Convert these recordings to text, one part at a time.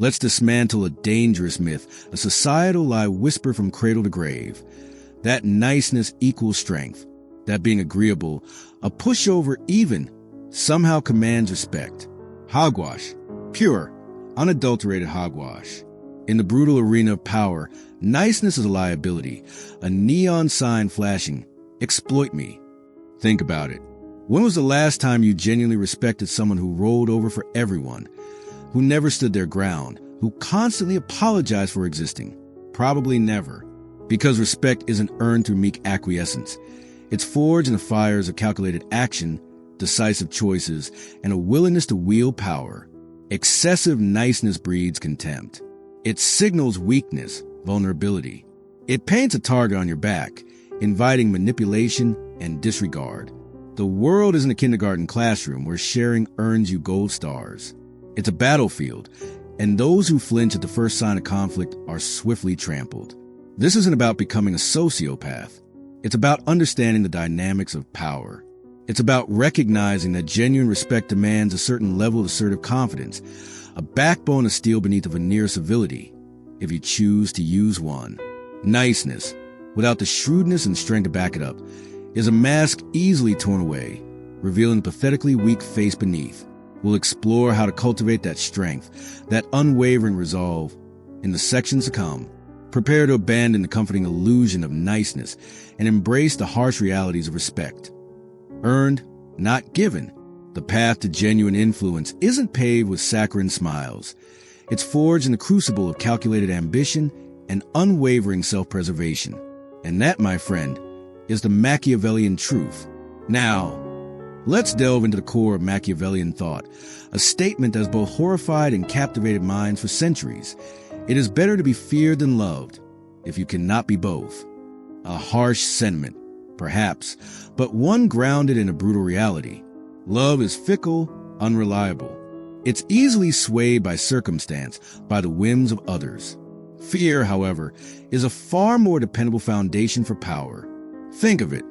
Let's dismantle a dangerous myth, a societal lie whispered from cradle to grave. That niceness equals strength. That being agreeable, a pushover even, somehow commands respect. Hogwash. Pure, unadulterated hogwash. In the brutal arena of power, niceness is a liability, a neon sign flashing, exploit me. Think about it. When was the last time you genuinely respected someone who rolled over for everyone, who never stood their ground, who constantly apologized for existing? Probably never. Because respect isn't earned through meek acquiescence. It's forged in the fires of calculated action, decisive choices, and a willingness to wield power. Excessive niceness breeds contempt. It signals weakness, vulnerability. It paints a target on your back, inviting manipulation and disregard. The world isn't a kindergarten classroom where sharing earns you gold stars. It's a battlefield, and those who flinch at the first sign of conflict are swiftly trampled. This isn't about becoming a sociopath. It's about understanding the dynamics of power. It's about recognizing that genuine respect demands a certain level of assertive confidence, a backbone of steel beneath a veneer of civility, if you choose to use one. Niceness, without the shrewdness and strength to back it up, is a mask easily torn away, revealing the pathetically weak face beneath. We'll explore how to cultivate that strength, that unwavering resolve, in the sections to come. Prepare to abandon the comforting illusion of niceness and embrace the harsh realities of respect. Earned, not given. The path to genuine influence isn't paved with saccharine smiles. It's forged in the crucible of calculated ambition and unwavering self-preservation. And that, my friend, is the Machiavellian truth. Now, let's delve into the core of Machiavellian thought, a statement that has both horrified and captivated minds for centuries. It is better to be feared than loved, if you cannot be both. A harsh sentiment, perhaps, but one grounded in a brutal reality. Love is fickle, unreliable. It's easily swayed by circumstance, by the whims of others. Fear, however, is a far more dependable foundation for power. Think of it.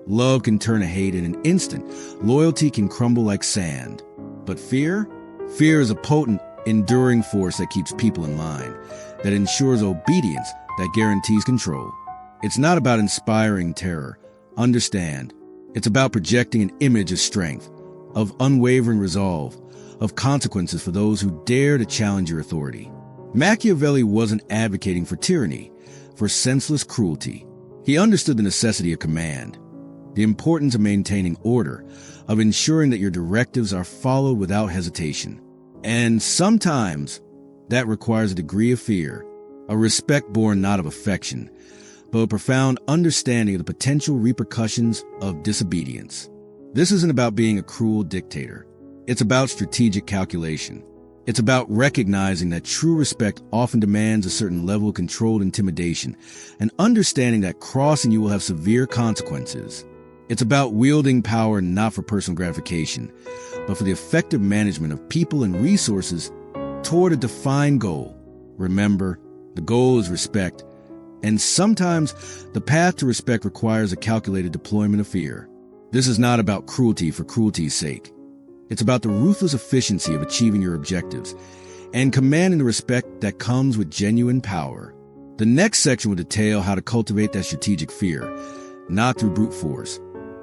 Love can turn to hate in an instant. Loyalty can crumble like sand. But fear? Fear is a potent, enduring force that keeps people in line, that ensures obedience, that guarantees control. It's not about inspiring terror. Understand, it's about projecting an image of strength, of unwavering resolve, of consequences for those who dare to challenge your authority. Machiavelli wasn't advocating for tyranny, for senseless cruelty. He understood the necessity of command, the importance of maintaining order, of ensuring that your directives are followed without hesitation. And sometimes that requires a degree of fear, a respect born not of affection, but a profound understanding of the potential repercussions of disobedience. This isn't about being a cruel dictator. It's about strategic calculation. It's about recognizing that true respect often demands a certain level of controlled intimidation, and understanding that crossing you will have severe consequences. It's about wielding power not for personal gratification, but for the effective management of people and resources toward a defined goal. Remember, the goal is respect, and sometimes the path to respect requires a calculated deployment of fear. This is not about cruelty for cruelty's sake. It's about the ruthless efficiency of achieving your objectives and commanding the respect that comes with genuine power. The next section will detail how to cultivate that strategic fear, not through brute force,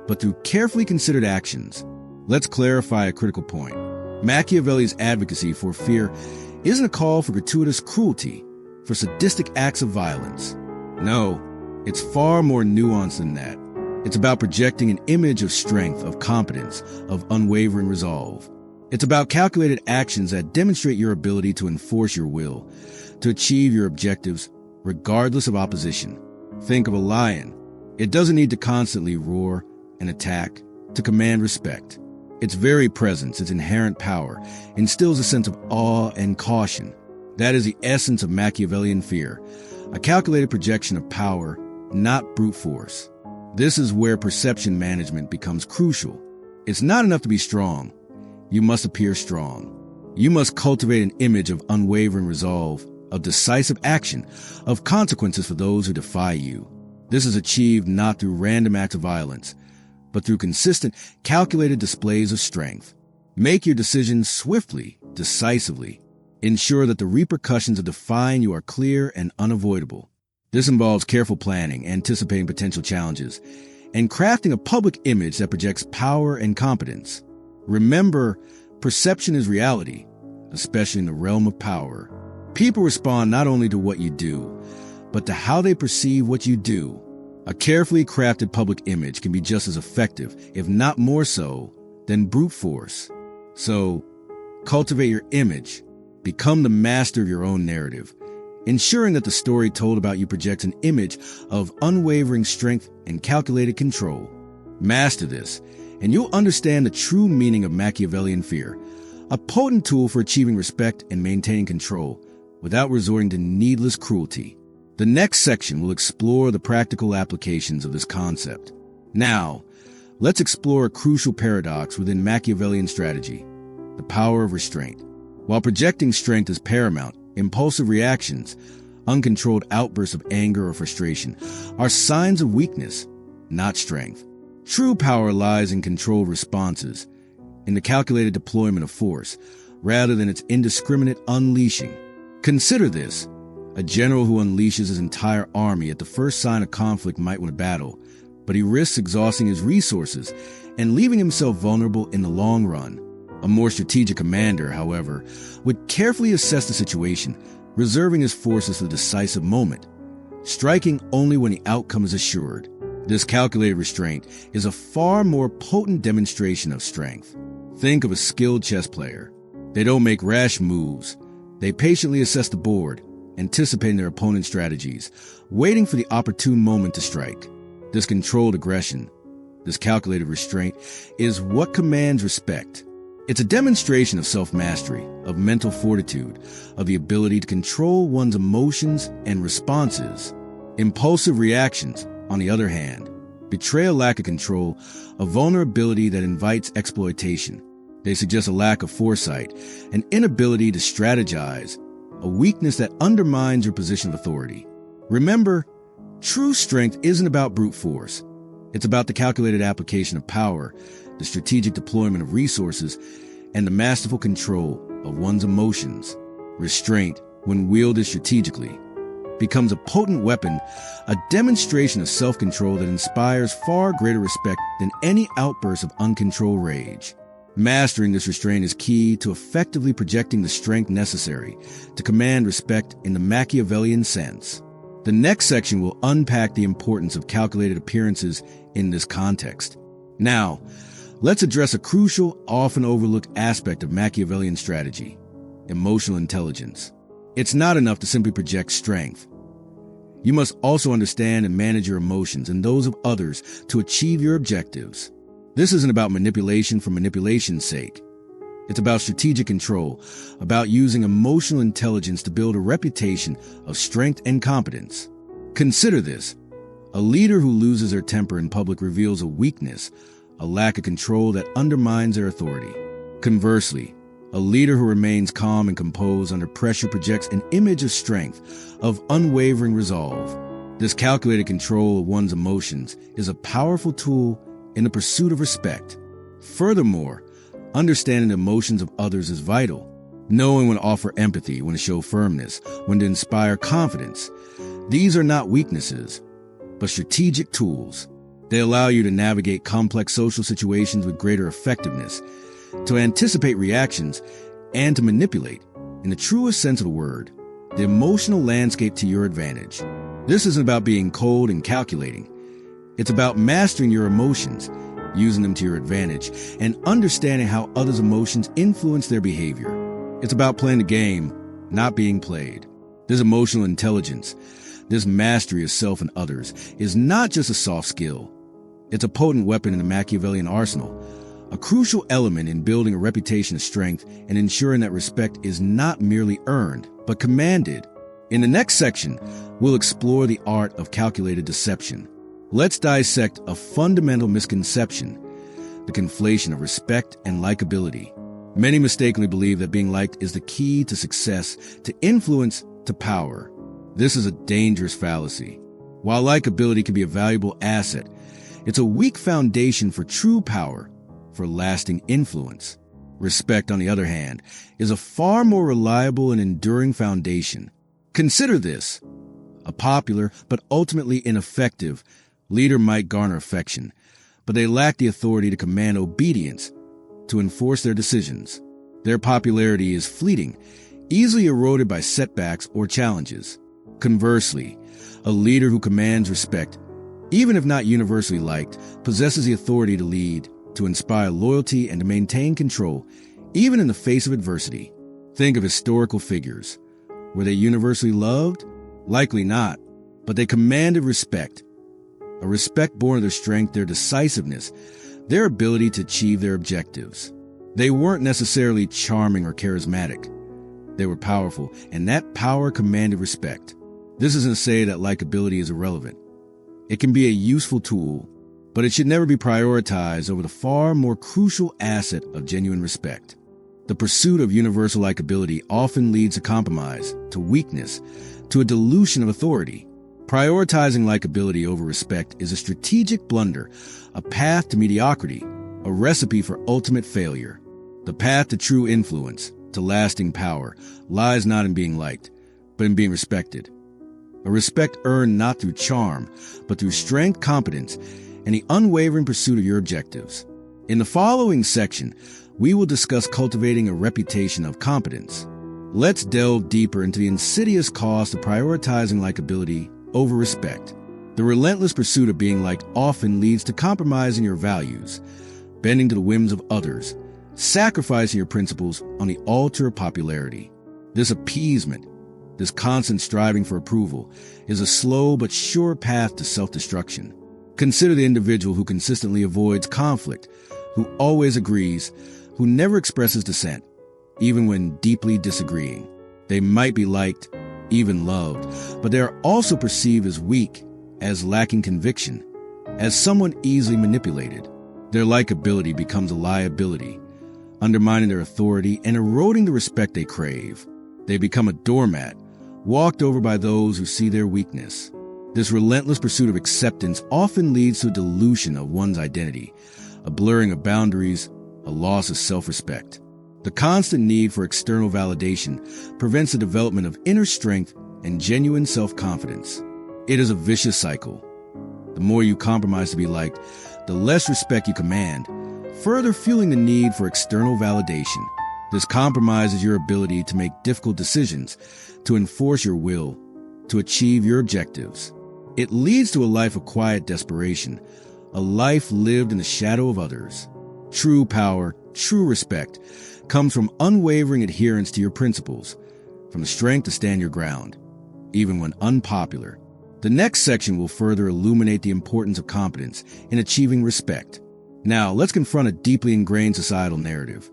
but through carefully considered actions. Let's clarify a critical point. Machiavelli's advocacy for fear isn't a call for gratuitous cruelty, for sadistic acts of violence. No, it's far more nuanced than that. It's about projecting an image of strength, of competence, of unwavering resolve. It's about calculated actions that demonstrate your ability to enforce your will, to achieve your objectives, regardless of opposition. Think of a lion. It doesn't need to constantly roar and attack to command respect. Its very presence, its inherent power, instills a sense of awe and caution. That is the essence of Machiavellian fear, a calculated projection of power, not brute force. This is where perception management becomes crucial. It's not enough to be strong. You must appear strong. You must cultivate an image of unwavering resolve, of decisive action, of consequences for those who defy you. This is achieved not through random acts of violence, but through consistent, calculated displays of strength. Make your decisions swiftly, decisively. Ensure that the repercussions of defying you are clear and unavoidable. This involves careful planning, anticipating potential challenges, and crafting a public image that projects power and competence. Remember, perception is reality, especially in the realm of power. People respond not only to what you do, but to how they perceive what you do. A carefully crafted public image can be just as effective, if not more so, than brute force. So, cultivate your image. Become the master of your own narrative, ensuring that the story told about you projects an image of unwavering strength and calculated control. Master this, and you'll understand the true meaning of Machiavellian fear, a potent tool for achieving respect and maintaining control without resorting to needless cruelty. The next section will explore the practical applications of this concept. Now, let's explore a crucial paradox within Machiavellian strategy, the power of restraint. While projecting strength is paramount, impulsive reactions, uncontrolled outbursts of anger or frustration, are signs of weakness, not strength. True power lies in controlled responses, in the calculated deployment of force, rather than its indiscriminate unleashing. Consider this. A general who unleashes his entire army at the first sign of conflict might win a battle, but he risks exhausting his resources and leaving himself vulnerable in the long run. A more strategic commander, however, would carefully assess the situation, reserving his forces for the decisive moment, striking only when the outcome is assured. This calculated restraint is a far more potent demonstration of strength. Think of a skilled chess player. They don't make rash moves. They patiently assess the board, anticipating their opponent's strategies, waiting for the opportune moment to strike. This controlled aggression, this calculated restraint, is what commands respect. It's a demonstration of self-mastery, of mental fortitude, of the ability to control one's emotions and responses. Impulsive reactions, on the other hand, betray a lack of control, a vulnerability that invites exploitation. They suggest a lack of foresight, an inability to strategize, a weakness that undermines your position of authority. Remember, true strength isn't about brute force. It's about the calculated application of power, the strategic deployment of resources, and the masterful control of one's emotions. Restraint, when wielded strategically, becomes a potent weapon, a demonstration of self-control that inspires far greater respect than any outburst of uncontrolled rage. Mastering this restraint is key to effectively projecting the strength necessary to command respect in the Machiavellian sense. The next section will unpack the importance of calculated appearances in this context. Now, let's address a crucial, often overlooked aspect of Machiavellian strategy: emotional intelligence. It's not enough to simply project strength. You must also understand and manage your emotions and those of others to achieve your objectives. This isn't about manipulation for manipulation's sake. It's about strategic control, about using emotional intelligence to build a reputation of strength and competence. Consider this. A leader who loses their temper in public reveals a weakness, a lack of control that undermines their authority. Conversely, a leader who remains calm and composed under pressure projects an image of strength, of unwavering resolve. This calculated control of one's emotions is a powerful tool in the pursuit of respect. Furthermore, understanding the emotions of others is vital. Knowing when to offer empathy, when to show firmness, when to inspire confidence. These are not weaknesses, but strategic tools. They allow you to navigate complex social situations with greater effectiveness, to anticipate reactions, and to manipulate, in the truest sense of the word, the emotional landscape to your advantage. This isn't about being cold and calculating. It's about mastering your emotions, using them to your advantage, and understanding how others' emotions influence their behavior. It's about playing the game, not being played. This emotional intelligence, this mastery of self and others, is not just a soft skill. It's a potent weapon in the Machiavellian arsenal, a crucial element in building a reputation of strength and ensuring that respect is not merely earned, but commanded. In the next section, we'll explore the art of calculated deception. Let's dissect a fundamental misconception, the conflation of respect and likability. Many mistakenly believe that being liked is the key to success, to influence, to power. This is a dangerous fallacy. While likability can be a valuable asset, it's a weak foundation for true power, for lasting influence. Respect, on the other hand, is a far more reliable and enduring foundation. Consider this. A popular, but ultimately ineffective, leader might garner affection, but they lack the authority to command obedience, to enforce their decisions. Their popularity is fleeting, easily eroded by setbacks or challenges. Conversely, a leader who commands respect, even if not universally liked, possesses the authority to lead, to inspire loyalty, and to maintain control, even in the face of adversity. Think of historical figures. Were they universally loved? Likely not, but they commanded respect. A respect born of their strength, their decisiveness, their ability to achieve their objectives. They weren't necessarily charming or charismatic. They were powerful, and that power commanded respect. This isn't to say that likability is irrelevant. It can be a useful tool, but it should never be prioritized over the far more crucial asset of genuine respect. The pursuit of universal likability often leads to compromise, to weakness, to a dilution of authority. Prioritizing likability over respect is a strategic blunder, a path to mediocrity, a recipe for ultimate failure. The path to true influence, to lasting power, lies not in being liked, but in being respected. A respect earned not through charm, but through strength, competence, and the unwavering pursuit of your objectives. In the following section, we will discuss cultivating a reputation of competence. Let's delve deeper into the insidious cost of prioritizing likability over respect. The relentless pursuit of being liked often leads to compromising your values, bending to the whims of others, sacrificing your principles on the altar of popularity. This appeasement, this constant striving for approval, is a slow but sure path to self-destruction. Consider the individual who consistently avoids conflict, who always agrees, who never expresses dissent, even when deeply disagreeing. They might be liked, even loved, but they are also perceived as weak, as lacking conviction, as someone easily manipulated. Their likability becomes a liability, undermining their authority and eroding the respect they crave. They become a doormat, walked over by those who see their weakness. This relentless pursuit of acceptance often leads to a dilution of one's identity, a blurring of boundaries, a loss of self-respect. The constant need for external validation prevents the development of inner strength and genuine self-confidence. It is a vicious cycle. The more you compromise to be liked, the less respect you command, further fueling the need for external validation. This compromises your ability to make difficult decisions, to enforce your will, to achieve your objectives. It leads to a life of quiet desperation, a life lived in the shadow of others. True power, true respect, comes from unwavering adherence to your principles, from the strength to stand your ground, even when unpopular. The next section will further illuminate the importance of competence in achieving respect. Now, let's confront a deeply ingrained societal narrative,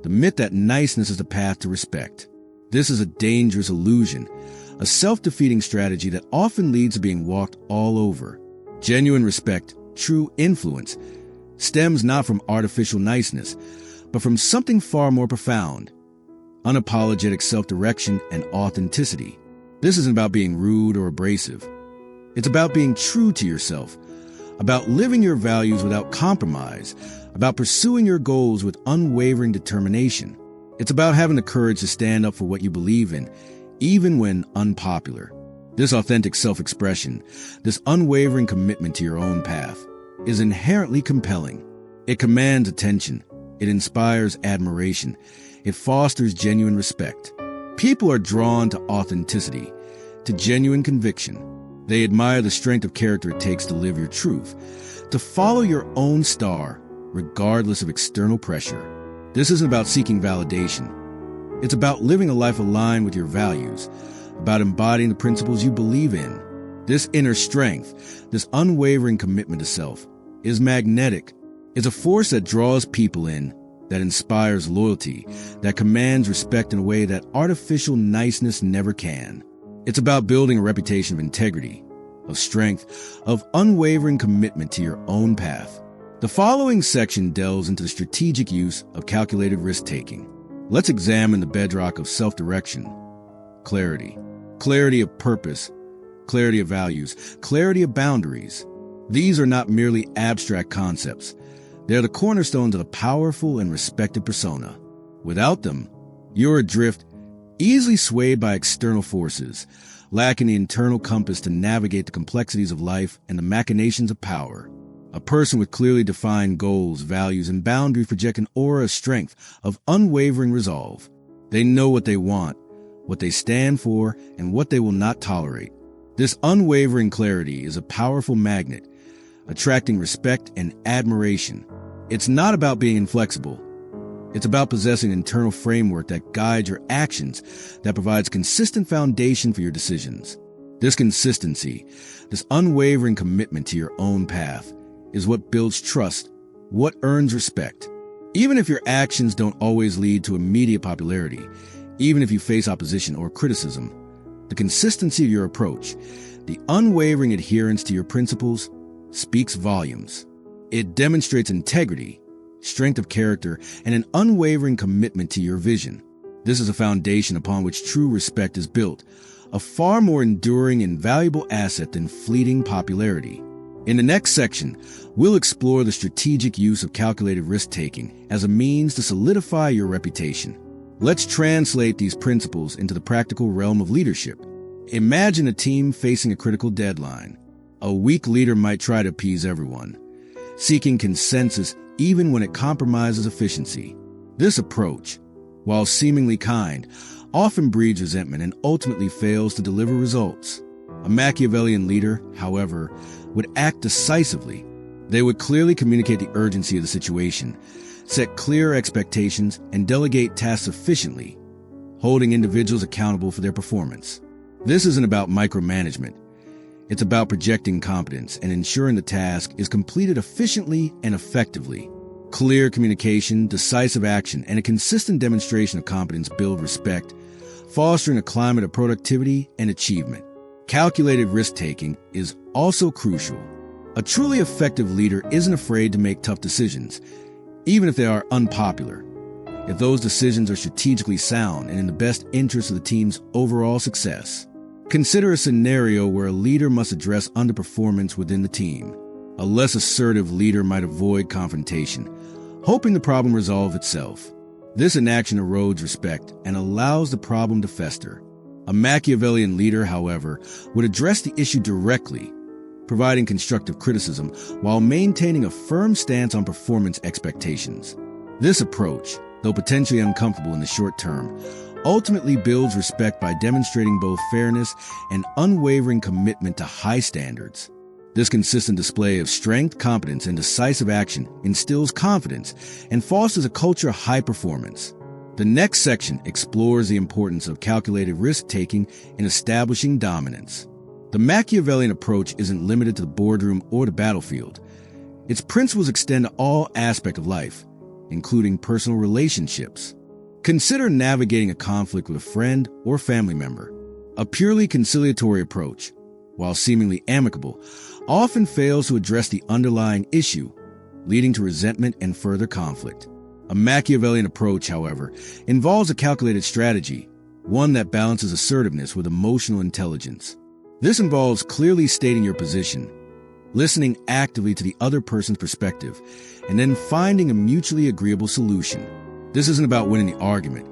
the myth that niceness is the path to respect. This is a dangerous illusion, a self-defeating strategy that often leads to being walked all over. Genuine respect, true influence, stems not from artificial niceness, but from something far more profound: unapologetic self-direction and authenticity. This isn't about being rude or abrasive. It's about being true to yourself, about living your values without compromise, about pursuing your goals with unwavering determination. It's about having the courage to stand up for what you believe in, even when unpopular. This authentic self-expression, this unwavering commitment to your own path, is inherently compelling. It commands attention. It inspires admiration. It fosters genuine respect. People are drawn to authenticity, to genuine conviction. They admire the strength of character it takes to live your truth, to follow your own star, regardless of external pressure. This isn't about seeking validation. It's about living a life aligned with your values, about embodying the principles you believe in. This inner strength, this unwavering commitment to self, is magnetic. It's a force that draws people in, that inspires loyalty, that commands respect in a way that artificial niceness never can. It's about building a reputation of integrity, of strength, of unwavering commitment to your own path. The following section delves into the strategic use of calculated risk-taking. Let's examine the bedrock of self-direction: clarity. Clarity of purpose, clarity of values, clarity of boundaries. These are not merely abstract concepts. They're the cornerstones of a powerful and respected persona. Without them, you're adrift, easily swayed by external forces, lacking the internal compass to navigate the complexities of life and the machinations of power. A person with clearly defined goals, values, and boundaries project an aura of strength, of unwavering resolve. They know what they want, what they stand for, and what they will not tolerate. This unwavering clarity is a powerful magnet, attracting respect and admiration. It's not about being inflexible. It's about possessing an internal framework that guides your actions, that provides consistent foundation for your decisions. This consistency, this unwavering commitment to your own path, is what builds trust, what earns respect. Even if your actions don't always lead to immediate popularity, even if you face opposition or criticism, the consistency of your approach, the unwavering adherence to your principles, speaks volumes. It demonstrates integrity, strength of character, and an unwavering commitment to your vision. This is a foundation upon which true respect is built, a far more enduring and valuable asset than fleeting popularity. In the next section, we'll explore the strategic use of calculated risk-taking as a means to solidify your reputation. Let's translate these principles into the practical realm of leadership. Imagine a team facing a critical deadline. A weak leader might try to appease everyone, seeking consensus even when it compromises efficiency. This approach, while seemingly kind, often breeds resentment and ultimately fails to deliver results. A Machiavellian leader, however, would act decisively. They would clearly communicate the urgency of the situation, set clear expectations, and delegate tasks efficiently, holding individuals accountable for their performance. This isn't about micromanagement. It's about projecting competence and ensuring the task is completed efficiently and effectively. Clear communication, decisive action, and a consistent demonstration of competence build respect, fostering a climate of productivity and achievement. Calculated risk-taking is also crucial. A truly effective leader isn't afraid to make tough decisions, even if they are unpopular, if those decisions are strategically sound and in the best interest of the team's overall success. Consider a scenario where a leader must address underperformance within the team. A less assertive leader might avoid confrontation, hoping the problem resolve itself. This inaction erodes respect and allows the problem to fester. A Machiavellian leader, however, would address the issue directly, providing constructive criticism while maintaining a firm stance on performance expectations. This approach, though potentially uncomfortable in the short term, ultimately builds respect by demonstrating both fairness and unwavering commitment to high standards. This consistent display of strength, competence, and decisive action instills confidence and fosters a culture of high performance. The next section explores the importance of calculated risk-taking in establishing dominance. The Machiavellian approach isn't limited to the boardroom or the battlefield. Its principles extend to all aspects of life, including personal relationships. Consider navigating a conflict with a friend or family member. A purely conciliatory approach, while seemingly amicable, often fails to address the underlying issue, leading to resentment and further conflict. A Machiavellian approach, however, involves a calculated strategy, one that balances assertiveness with emotional intelligence. This involves clearly stating your position, listening actively to the other person's perspective, and then finding a mutually agreeable solution. This isn't about winning the argument.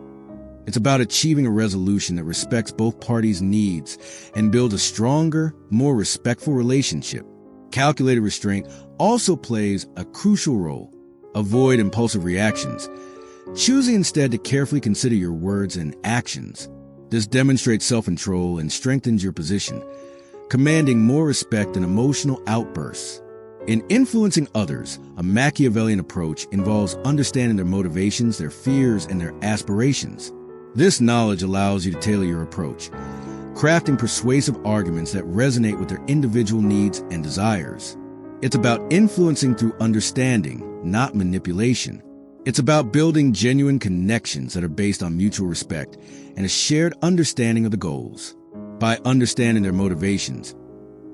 It's about achieving a resolution that respects both parties' needs and builds a stronger, more respectful relationship. Calculated restraint also plays a crucial role. Avoid impulsive reactions, choosing instead to carefully consider your words and actions. This demonstrates self-control and strengthens your position, commanding more respect than emotional outbursts. In influencing others, a Machiavellian approach involves understanding their motivations, their fears, and their aspirations. This knowledge allows you to tailor your approach, crafting persuasive arguments that resonate with their individual needs and desires. It's about influencing through understanding, not manipulation. It's about building genuine connections that are based on mutual respect and a shared understanding of the goals. By understanding their motivations,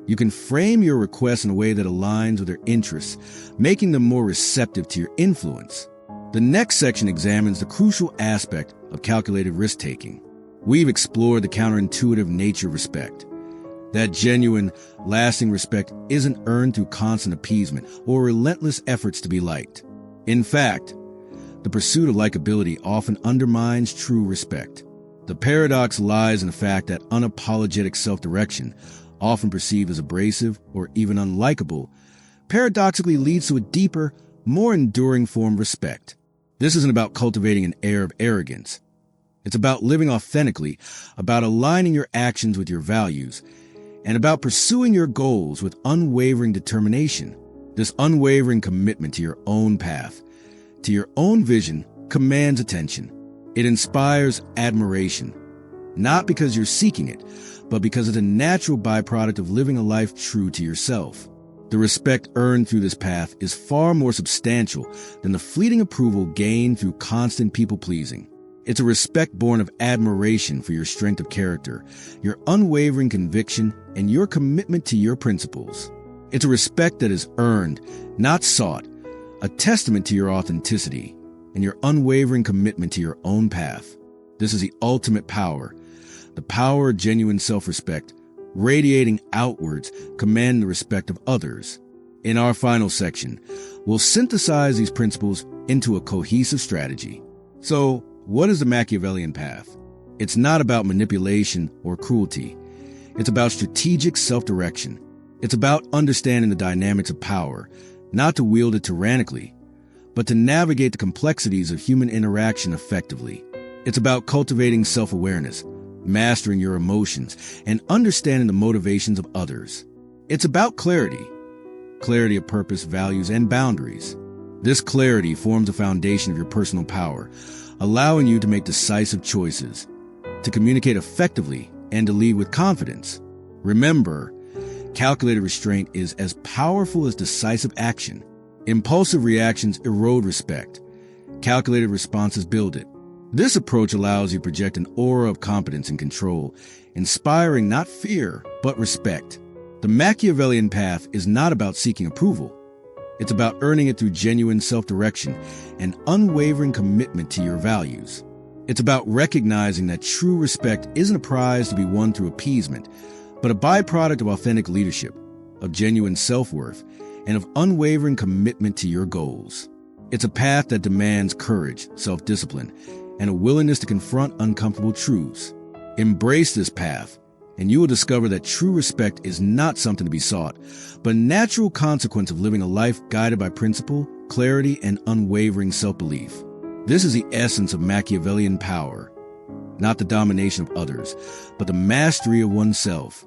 you can frame your requests in a way that aligns with their interests, making them more receptive to your influence. The next section examines the crucial aspect of calculated risk-taking. We've explored the counterintuitive nature of respect. That genuine, lasting respect isn't earned through constant appeasement or relentless efforts to be liked. In fact, the pursuit of likability often undermines true respect. The paradox lies in the fact that unapologetic self-direction, often perceived as abrasive or even unlikable, paradoxically leads to a deeper, more enduring form of respect. This isn't about cultivating an air of arrogance. It's about living authentically, about aligning your actions with your values, and about pursuing your goals with unwavering determination. This unwavering commitment to your own path, to your own vision, commands attention. It inspires admiration, not because you're seeking it, but because it's a natural byproduct of living a life true to yourself. The respect earned through this path is far more substantial than the fleeting approval gained through constant people-pleasing. It's a respect born of admiration for your strength of character, your unwavering conviction, and your commitment to your principles. It's a respect that is earned, not sought, a testament to your authenticity and your unwavering commitment to your own path. This is the ultimate power, the power of genuine self-respect, radiating outwards, commanding the respect of others. In our final section, we'll synthesize these principles into a cohesive strategy. So, what is the Machiavellian path? It's not about manipulation or cruelty. It's about strategic self-direction. It's about understanding the dynamics of power, not to wield it tyrannically, but to navigate the complexities of human interaction effectively. It's about cultivating self-awareness, mastering your emotions, and understanding the motivations of others. It's about clarity of purpose, values, and boundaries. This clarity forms the foundation of your personal power, allowing you to make decisive choices, to communicate effectively, and to lead with confidence. Remember, calculated restraint is as powerful as decisive action. Impulsive reactions erode respect. Calculated responses build it. This approach allows you to project an aura of competence and control, inspiring not fear, but respect. The Machiavellian path is not about seeking approval. It's about earning it through genuine self-direction and unwavering commitment to your values. It's about recognizing that true respect isn't a prize to be won through appeasement, but a byproduct of authentic leadership, of genuine self-worth, and of unwavering commitment to your goals. It's a path that demands courage, self-discipline, and a willingness to confront uncomfortable truths. Embrace this path, and you will discover that true respect is not something to be sought, but a natural consequence of living a life guided by principle, clarity, and unwavering self-belief. This is the essence of Machiavellian power, not the domination of others, but the mastery of oneself.